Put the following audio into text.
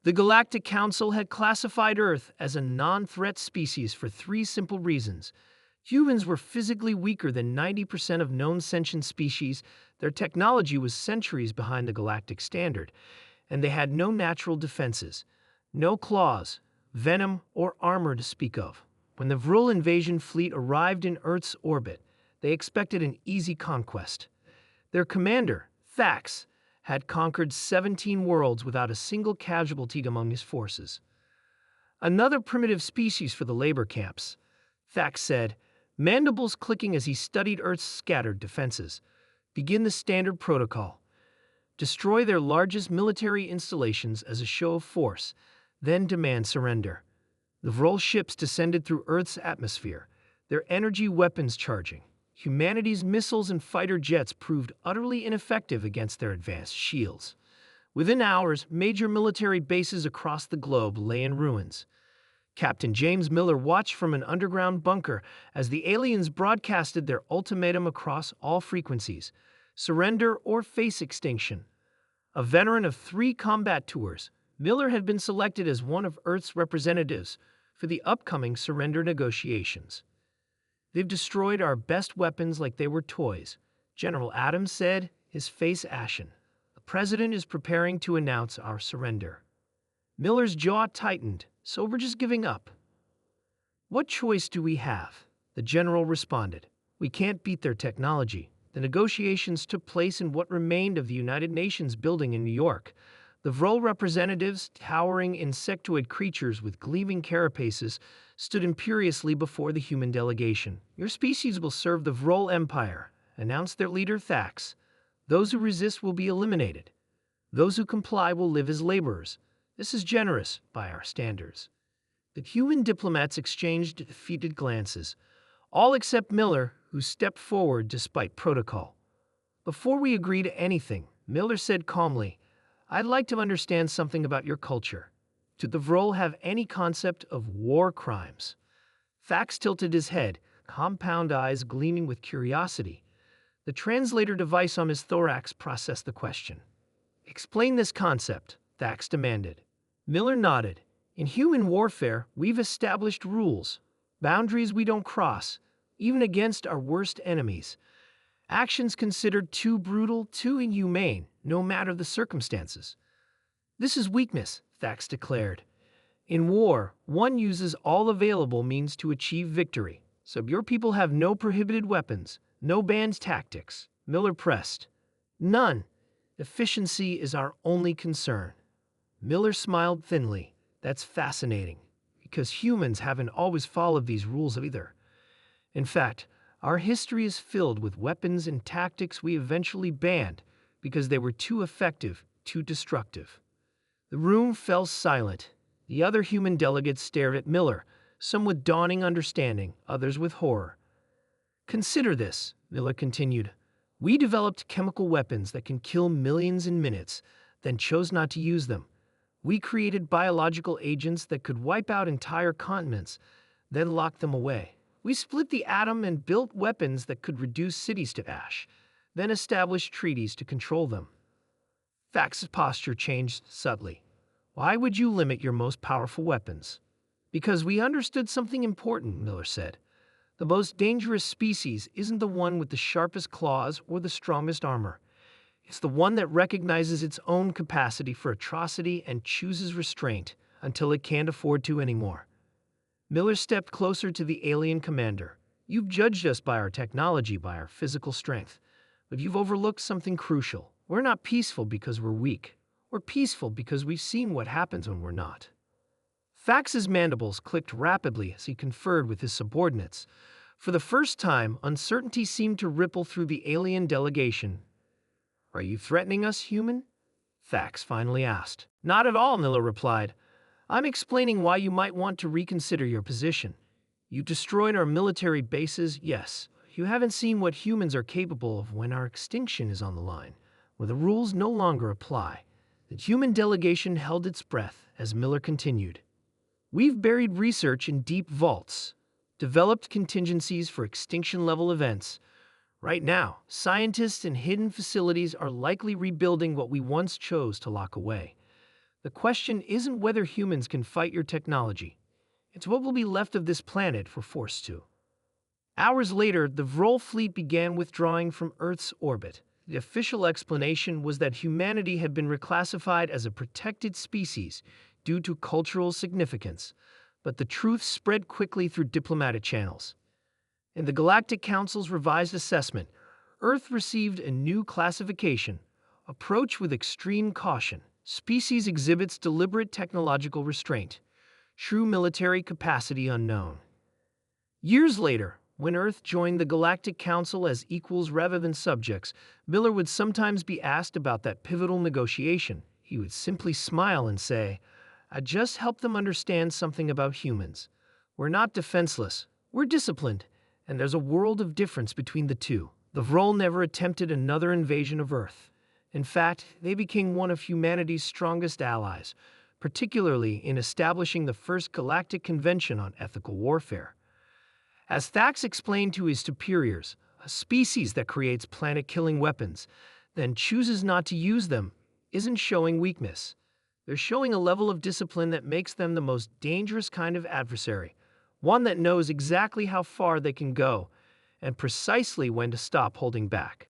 The Galactic Council had classified Earth as a non-threat species for three simple reasons. Humans were physically weaker than 90% of known sentient species, their technology was centuries behind the galactic standard, and they had no natural defenses, no claws, venom, or armor to speak of. When the Vril invasion fleet arrived in Earth's orbit, they expected an easy conquest. Their commander, Thax, had conquered 17 worlds without a single casualty among his forces. Another primitive species for the labor camps, Thax said, mandibles clicking as he studied Earth's scattered defenses. Begin the standard protocol. Destroy their largest military installations as a show of force, then demand surrender. The Vril ships descended through Earth's atmosphere, their energy weapons charging. Humanity's missiles and fighter jets proved utterly ineffective against their advanced shields. Within hours, major military bases across the globe lay in ruins. Captain James Miller watched from an underground bunker as the aliens broadcasted their ultimatum across all frequencies: surrender or face extinction. A veteran of 3 combat tours, Miller had been selected as one of Earth's representatives for the upcoming surrender negotiations. They've destroyed our best weapons like they were toys, General Adams said, his face ashen. The president is preparing to announce our surrender. Miller's jaw tightened, so we're just giving up. What choice do we have? The general responded. We can't beat their technology. The negotiations took place in what remained of the United Nations building in New York. The Vril representatives, towering insectoid creatures with gleaming carapaces, stood imperiously before the human delegation. Your species will serve the Vril Empire, announced their leader Thax. Those who resist will be eliminated. Those who comply will live as laborers. This is generous by our standards. The human diplomats exchanged defeated glances, all except Miller, who stepped forward despite protocol. Before we agree to anything, Miller said calmly, I'd like to understand something about your culture. Do the Vril have any concept of war crimes? Thax tilted his head, compound eyes gleaming with curiosity. The translator device on his thorax processed the question. Explain this concept, Thax demanded. Miller nodded. In human warfare, we've established rules, boundaries we don't cross, even against our worst enemies. Actions considered too brutal, too inhumane, no matter the circumstances. This is weakness, Thax declared. In war, one uses all available means to achieve victory. So your people have no prohibited weapons, no banned tactics, Miller pressed. None. Efficiency is our only concern. Miller smiled thinly. That's fascinating, because humans haven't always followed these rules either. In fact, our history is filled with weapons and tactics we eventually banned because they were too effective, too destructive. The room fell silent. The other human delegates stared at Miller, some with dawning understanding, others with horror. Consider this, Miller continued. We developed chemical weapons that can kill millions in minutes, then chose not to use them. We created biological agents that could wipe out entire continents, then locked them away. We split the atom and built weapons that could reduce cities to ash, then established treaties to control them. Thax's posture changed subtly. Why would you limit your most powerful weapons? Because we understood something important, Miller said. The most dangerous species isn't the one with the sharpest claws or the strongest armor. It's the one that recognizes its own capacity for atrocity and chooses restraint until it can't afford to anymore. Miller stepped closer to the alien commander. You've judged us by our technology, by our physical strength, but you've overlooked something crucial. We're not peaceful because we're weak. We're peaceful because we've seen what happens when we're not. Thax's mandibles clicked rapidly as he conferred with his subordinates. For the first time, uncertainty seemed to ripple through the alien delegation. Are you threatening us, human? Thax finally asked. Not at all, Miller replied. I'm explaining why you might want to reconsider your position. You destroyed our military bases, yes. You haven't seen what humans are capable of when our extinction is on the line, where the rules no longer apply. The human delegation held its breath as Miller continued. We've buried research in deep vaults, developed contingencies for extinction-level events. Right now, scientists in hidden facilities are likely rebuilding what we once chose to lock away. The question isn't whether humans can fight your technology. It's what will be left of this planet if we're forced to. Hours later, the Vrol fleet began withdrawing from Earth's orbit. The official explanation was that humanity had been reclassified as a protected species due to cultural significance, but the truth spread quickly through diplomatic channels. In the Galactic Council's revised assessment, Earth received a new classification: approach with extreme caution. Species exhibits deliberate technological restraint. True military capacity unknown. Years later, when Earth joined the Galactic Council as equals rather than subjects, Miller would sometimes be asked about that pivotal negotiation. He would simply smile and say, "I just helped them understand something about humans. We're not defenseless, we're disciplined, and there's a world of difference between the two." The Vrol never attempted another invasion of Earth. In fact, they became one of humanity's strongest allies, particularly in establishing the first Galactic Convention on Ethical Warfare. As Thax explained to his superiors, a species that creates planet-killing weapons, then chooses not to use them, isn't showing weakness. They're showing a level of discipline that makes them the most dangerous kind of adversary, one that knows exactly how far they can go and precisely when to stop holding back.